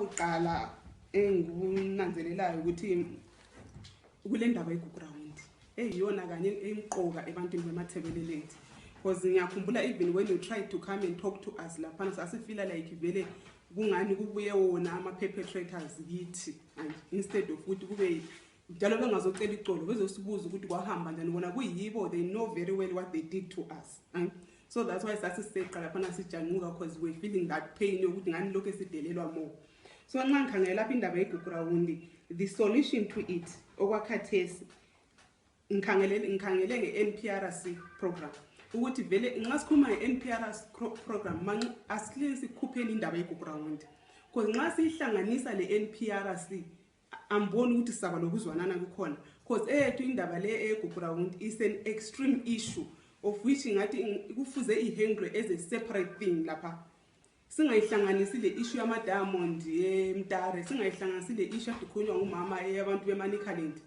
kwakuqala engunanzelelayo ukuthi kule ndaba yeGugurawundi eyiyona kanye emqoka ebantwini bemathebelelethi, because ngiyakhumbula even when you tried to come and talk to us lapha sasifila like vele kungani kubuye wona ama-perpetrators yithi, and instead of ukuthi kube njalo bengazocela icolo bezosibuza ukuthi kwahamba njani, bona kuyibo, they know very well what they did to us. So that's why sasiseqala lapha sijanquka, because we're feeling that pain yokuthi ngani lokho esidelelwa more. So nxa ngikhangela lapha indaba yeGugurawundi, the solution to it okwakhathesi ngikhangele nge-NPRC program ukuthi vele nxa sikhuluma nge-NPRC program asiclear sikhupheni indaba yeGugurawundi, because nxa sihlanganisa le-NPRC amboni ukuthi saba lokuzwanana kukhona, because ethu indaba le yeGugurawundi is an extreme issue of which ngathi kufuze ihandle as a separate thing lapha. Singayihlanganisi le issue yama-diamond eMtare, singayihlanganisi le issue ekhulunywa ngumama eyabantu beManicaland.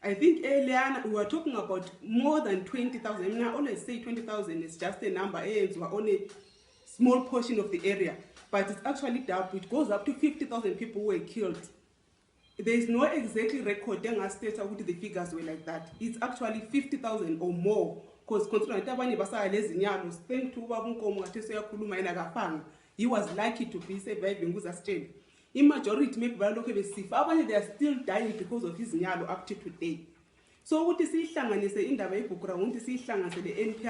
I think earlier we were talking about more than 20,000. I always say 20,000 is just a number, on a small portion of the area, but it's actually double. It goes up to 50,000 people were killed. There is no exactly record state the figures were like that. It's actually 50,000 or more, because he was lucky to be surviving with us. In majority, maybe they are still dying because of his nyalo up to today. So what is he in the way for the NPR?